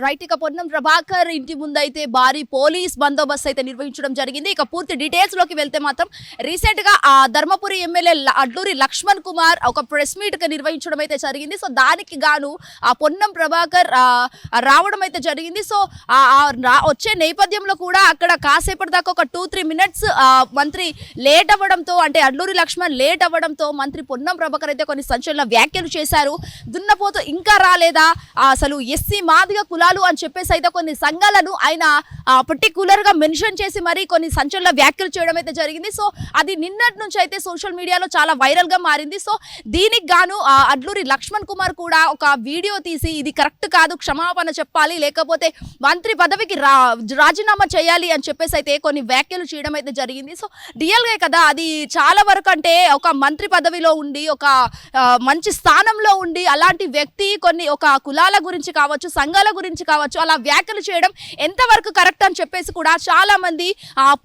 Right ఇక పొన్నం ప్రభాకర్ ఇంటి ముందైతే భారీ పోలీస్ బందోబస్తు అయితే నిర్వహించడం జరిగింది. ఇక పూర్తి డీటెయిల్స్ లోకి వెళ్తే మాత్రం రీసెంట్ గా ధర్మపురి ఎమ్మెల్యే అడ్లూరి లక్ష్మణ్ కుమార్ ఒక ప్రెస్ మీట్ నిర్వహించడం అయితే జరిగింది. సో దానికి గాను పొన్నం ప్రభాకర్ రావడం అయితే జరిగింది. సో వచ్చే నేపథ్యంలో కూడా అక్కడ కాసేపటి దాకా ఒక 2-3 మినిట్స్ మంత్రి లేట్ అవ్వడంతో, అంటే అడ్లూరి లక్ష్మణ్ లేట్ అవ్వడంతో మంత్రి పొన్నం ప్రభాకర్ అయితే కొన్ని సంచలన వ్యాఖ్యలు చేశారు. దున్నపోతు ఇంకా రాలేదా, అసలు ఎస్సీ మాదిగ కులాలు అని చెప్పేసి అయితే కొన్ని సంఘాలను ఆయన పర్టికులర్ గా మెన్షన్ చేసి మరి కొన్ని సంచలన వ్యాఖ్యలు చేయడం అయితే జరిగింది. సో అది నిన్నటి నుంచి అయితే సోషల్ మీడియాలో చాలా వైరల్ గా మారింది. సో దీనికి గాను అడ్లూరి లక్ష్మణ్ కుమార్ కూడా ఒక వీడియో తీసి ఇది కరెక్ట్ కాదు, క్షమాపణ చెప్పాలి, లేకపోతే మంత్రి పదవికి రాజీనామా చేయాలి అని చెప్పేసి అయితే కొన్ని వ్యాఖ్యలు చేయడం అయితే జరిగింది. సో రియల్ గా కదా అది చాలా వరకు, అంటే ఒక మంత్రి పదవిలో ఉండి ఒక మంచి స్థానంలో ఉండి అలాంటి వ్యక్తి కొన్ని ఒక కులాల గురించి కావచ్చు, సంఘాల గురించి కావచ్చు, అలా వ్యాఖ్యలు చేయడం ఎంతవరకు కరెక్ట్ అని చెప్పేసి కూడా చాలా మంది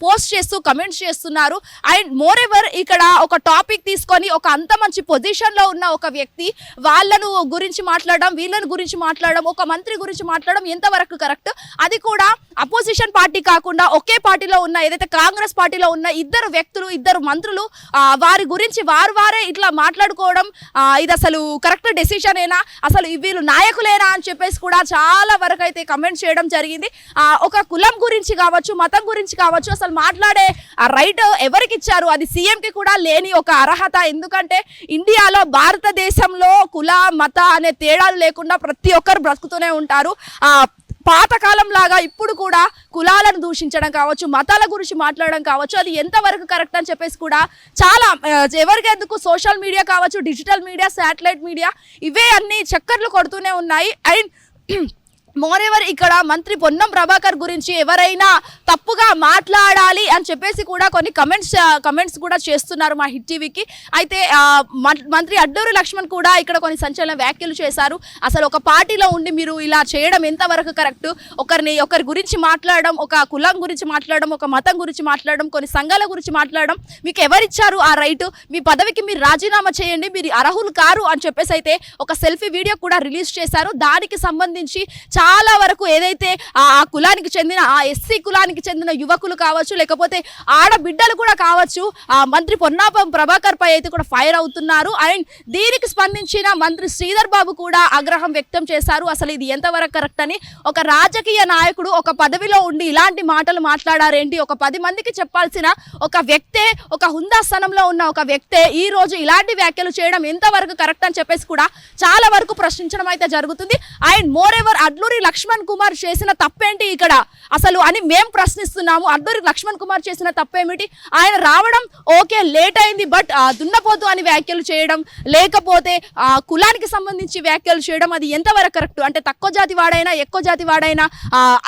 పోస్ట్ చేస్తూ కమెంట్స్ చేస్తున్నారు. అండ్ మోర్ ఎవర్ ఇక్కడ ఒక టాపిక్ తీసుకొని ఒక అంత మంచి పొజిషన్ లో ఉన్న ఒక వ్యక్తి వాళ్ళను గురించి మాట్లాడడం, వీళ్ళని గురించి మాట్లాడడం, ఒక మంత్రి గురించి మాట్లాడడం ఎంతవరకు కరెక్ట్, అది కూడా అపోజిషన్ పార్టీ కాకుండా ఒకే పార్టీలో ఉన్న ఏదైతే కాంగ్రెస్ పార్టీలో ఉన్న ఇద్దరు వ్యక్తులు, ఇద్దరు మంత్రులు వారి గురించి వారే ఇట్లా మాట్లాడుకోవడం ఇది అసలు కరెక్ట్ డెసిషన్ ఏనా, అసలు వీళ్ళు నాయకులేనా అని చెప్పేసి కూడా చాలా వరకు అయితే కమెంట్ చేయడం జరిగింది. ఒక కులం గురించి కావచ్చు, మతం గురించి కావచ్చు, అసలు మాట్లాడే రైట్ ఎవరికి ఇచ్చారు, అది సీఎంకి కూడా లేని ఒక అర్హత. ఎందుకంటే ఇండియాలో భారతదేశంలో కుల మత అనే తేడాలు లేకుండా ప్రతి ఒక్కరు బ్రతుకుతూనే ఉంటారు. పాతకాలం లాగా ఇప్పుడు కూడా కులాలను దూషించడం కావచ్చు, మతాల గురించి మాట్లాడడం కావచ్చు, అది ఎంతవరకు కరెక్ట్ అని చెప్పేసి కూడా చాలా ఎవరికెందుకు సోషల్ మీడియా కావచ్చు, డిజిటల్ మీడియా, శాటిలైట్ మీడియా ఇవే అన్ని చక్కర్లు కొడుతూనే ఉన్నాయి. అండ్ మోర్ ఎవర్ ఇక్కడ మంత్రి పొన్నం ప్రభాకర్ గురించి ఎవరైనా తప్పుగా మాట్లాడాలి అని చెప్పేసి కూడా కొన్ని కమెంట్స్ కూడా చేస్తున్నారు మా హిట్ టీవీకి. అయితే మంత్రి అడ్లూరి లక్ష్మణ్ కూడా ఇక్కడ కొన్ని సంచలన వ్యాఖ్యలు చేశారు. అసలు ఒక పార్టీలో ఉండి మీరు ఇలా చేయడం ఎంతవరకు కరెక్ట్, ఒకరి గురించి మాట్లాడడం, ఒక కులం గురించి మాట్లాడడం, ఒక మతం గురించి మాట్లాడడం, కొన్ని సంఘాల గురించి మాట్లాడడం మీకు ఎవరిచ్చారు ఆ రైట్, మీ పదవికి మీరు రాజీనామా చేయండి, మీరు అర్హులు కారు అని చెప్పేసి అయితే ఒక సెల్ఫీ వీడియో కూడా రిలీజ్ చేశారు. దానికి సంబంధించి చాలా వరకు ఏదైతే ఆ కులానికి చెందిన ఆ ఎస్సీ కులానికి చెందిన యువకులు కావచ్చు, లేకపోతే ఆడబిడ్డలు కూడా కావచ్చు, మంత్రి పొన్నం ప్రభాకర్ పై అయితే కూడా ఫైర్ అవుతున్నారు. అండ్ దీనికి స్పందించిన మంత్రి శ్రీధర్ బాబు కూడా ఆగ్రహం వ్యక్తం చేశారు. అసలు ఇది ఎంతవరకు కరెక్ట్ అని, ఒక రాజకీయ నాయకుడు ఒక పదవిలో ఉండి ఇలాంటి మాటలు మాట్లాడారేంటి, ఒక 10 మందికి చెప్పాల్సిన ఒక వ్యక్తే, ఒక హుందా స్థానంలో ఉన్న ఒక వ్యక్తే ఈ రోజు ఇలాంటి వ్యాఖ్యలు చేయడం ఎంతవరకు కరెక్ట్ అని చెప్పేసి కూడా చాలా వరకు ప్రశ్నించడం అయితే జరుగుతుంది. And moreover Adluri Lakshman Kumar చేసిన తప్పేంటి ఇక్కడ అసలు అని మేము ప్రశ్నిస్తున్నాము. అడ్లూరి లక్ష్మణ్ కుమార్ చేసిన తప్పేమిటి, ఆయన రావడం ఓకే లేట్ అయింది, బట్ దున్నపోతు అని వ్యాఖ్యలు చేయడం, లేకపోతే కులానికి సంబంధించి వ్యాఖ్యలు చేయడం అది ఎంతవరకు కరెక్ట్, అంటే తక్కువ జాతి వాడైనా ఎక్కువ జాతి వాడైనా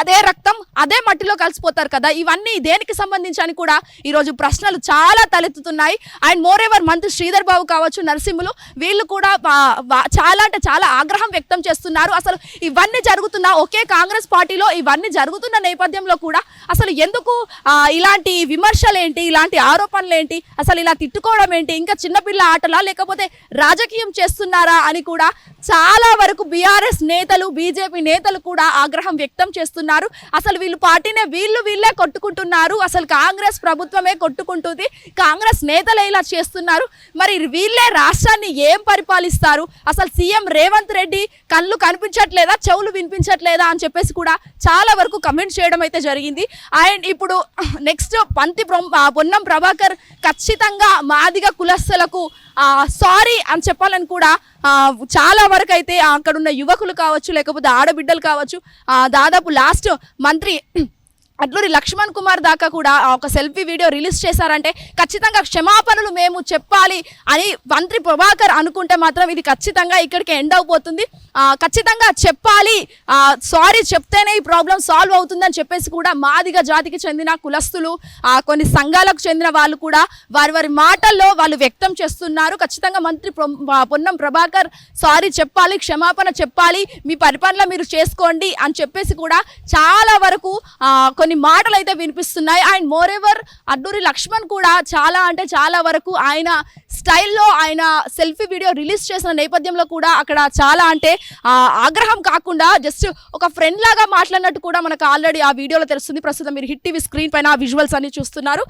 అదే రక్తం అదే మట్టిలో కలిసిపోతారు కదా, ఇవన్నీ దేనికి సంబంధించి అని కూడా ఈరోజు ప్రశ్నలు చాలా తలెత్తుతున్నాయి. అండ్ మోర్ ఎవర్ మంత్రి శ్రీధర్ బాబు కావచ్చు, నరసింహులు వీళ్ళు కూడా చాలా అంటే చాలా ఆగ్రహం వ్యక్తం చేస్తున్నారు. అసలు ఇవన్నీ జరుగుతున్నా ఒకే కాంగ్రెస్ పార్టీలో ఇవన్నీ జరుగుతున్న నేపథ్యంలో కూడా అసలు ఎందుకు ఇలాంటి విమర్శలు ఏంటి, ఇలాంటి ఆరోపణలు ఏంటి, అసలు ఇలా తిట్టుకోవడం ఏంటి, ఇంకా చిన్నపిల్ల ఆటలా లేకపోతే రాజకీయం చేస్తున్నారా అని కూడా చాలా వరకు బీఆర్ఎస్ నేతలు, బీజేపీ నేతలు కూడా ఆగ్రహం వ్యక్తం చేస్తున్నారు. అసలు వీళ్ళు పార్టీనే వీళ్ళే కొట్టుకుంటున్నారు, అసలు కాంగ్రెస్ ప్రభుత్వమే కొట్టుకుంటుంది, కాంగ్రెస్ నేతలే ఇలా చేస్తున్నారు, మరి వీళ్ళే రాష్ట్రాన్ని ఏం పరిపాలిస్తారు, అసలు సీఎం రేవంత్ రెడ్డి కళ్ళు కనిపించట్లేదా, చెవులు వినిపించట్లేదా అని చెప్పేసి కూడా చాలా వరకు కమెంట్ చేయడం అయితే జరిగింది. అండ్ ఇప్పుడు నెక్స్ట్ పొన్నం ప్రభాకర్ ఖచ్చితంగా మాదిగ కులస్తులకు సారీ అని చెప్పాలని కూడా చాలా వరకు అయితే అక్కడున్న యువకులు కావచ్చు, లేకపోతే ఆడబిడ్డలు కావచ్చు, దాదాపు లాస్ట్ మంత్రి అడ్లూరి లక్ష్మణ్ కుమార్ దాకా కూడా ఒక సెల్ఫీ వీడియో రిలీజ్ చేశారంటే ఖచ్చితంగా క్షమాపణలు మేము చెప్పాలి అని మంత్రి ప్రభాకర్ అనుకుంటే మాత్రం ఇది ఖచ్చితంగా ఇక్కడికి ఎండ్ అయిపోతుంది. ఖచ్చితంగా చెప్పాలి, సారీ చెప్తేనే ఈ ప్రాబ్లం సాల్వ్ అవుతుందని చెప్పేసి కూడా మాదిగ జాతికి చెందిన కులస్తులు, కొన్ని సంఘాలకు చెందిన వాళ్ళు కూడా వారి మాటల్లో వాళ్ళు వ్యక్తం చేస్తున్నారు. ఖచ్చితంగా మంత్రి పొన్నం ప్రభాకర్ సారీ చెప్పాలి, క్షమాపణ చెప్పాలి, మీ పరిపాలన మీరు చేసుకోండి అని చెప్పేసి కూడా చాలా వరకు కొన్ని కొన్ని మాటలు అయితే వినిపిస్తున్నాయి. And moreover Adduri Lakshman కూడా చాలా అంటే చాలా వరకు ఆయన స్టైల్లో ఆయన సెల్ఫీ వీడియో రిలీజ్ చేసిన నేపథ్యంలో కూడా అక్కడ చాలా అంటే ఆగ్రహం కాకుండా జస్ట్ ఒక ఫ్రెండ్ లాగా మాట్లాడినట్టు కూడా మనకు ఆల్రెడీ ఆ వీడియోలో తెలుస్తుంది. ప్రస్తుతం మీరు హిట్ టీవీ స్క్రీన్ పైన విజువల్స్ అన్ని చూస్తున్నారు.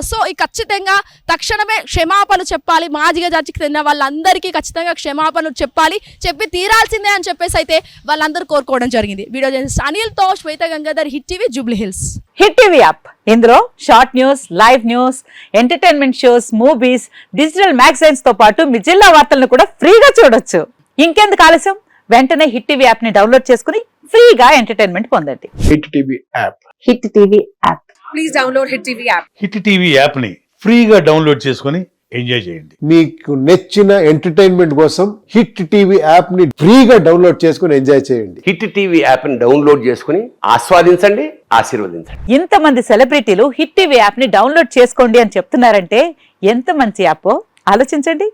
సో ఈ ఖచ్చితంగా తక్షణమే క్షమాపణలు చెప్పాలి, మాదిగ జాతికి చెందిన వాళ్ళందరికీ ఖచ్చితంగా క్షమాపణలు చెప్పాలి, చెప్పి తీరాల్సిందే అని చెప్పేసి అయితే వాళ్ళందరూ కోరుకోవడం జరిగింది. వీడియో జర్నలిస్ట్ అనిల్తో Shweta Gangadhar, hit TV, Jubilee Hills. Hit TV app ఇందులో short news, live news, entertainment shows, movies, digital magazines తో పాటు మీ జిల్లా వార్తలను కూడా ఫ్రీగా చూడొచ్చు. ఇంకెందుకు ఆలస్యం, వెంటనే హిట్ టీవీ యాప్ ని డౌన్లోడ్ చేసుకుని ఫ్రీగా ఎంటర్టైన్మెంట్ పొందండి. Hit TV app. Hit TV app. Please download hit TV app. Hit TV app ని ఫ్రీగా డౌన్లోడ్ చేసుకొని ఎంజాయ్ చేయండి. మీకు నచ్చిన ఎంటర్టైన్మెంట్ కోసం హిట్ టీవీ యాప్ ని ఫ్రీగా డౌన్లోడ్ చేసుకుని ఎంజాయ్ చేయండి. హిట్ టీవీ యాప్ ని డౌన్లోడ్ చేసుకుని ఆస్వాదించండి, ఆశీర్వదించండి. ఇంతమంది సెలబ్రిటీలు హిట్ టీవీ యాప్ ని డౌన్లోడ్ చేసుకోండి అని చెప్తున్నారంటే ఎంత మంచి యాప్ ఆలోచించండి.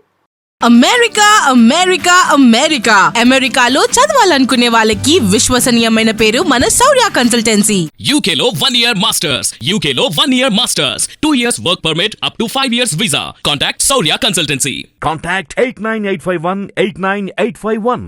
అమెరికా అమెరికా అమెరికా అమెరికాలో చదవాలనుకునే వాళ్ళకి విశ్వసనీయమైన పేరు మన శౌర్య కన్సల్టెన్సీ. UK లో 1 year masters. UK లో 1 year masters. 2 years work permit up to 5 years visa. Contact Saurya Consultancy. Contact 89851 89851.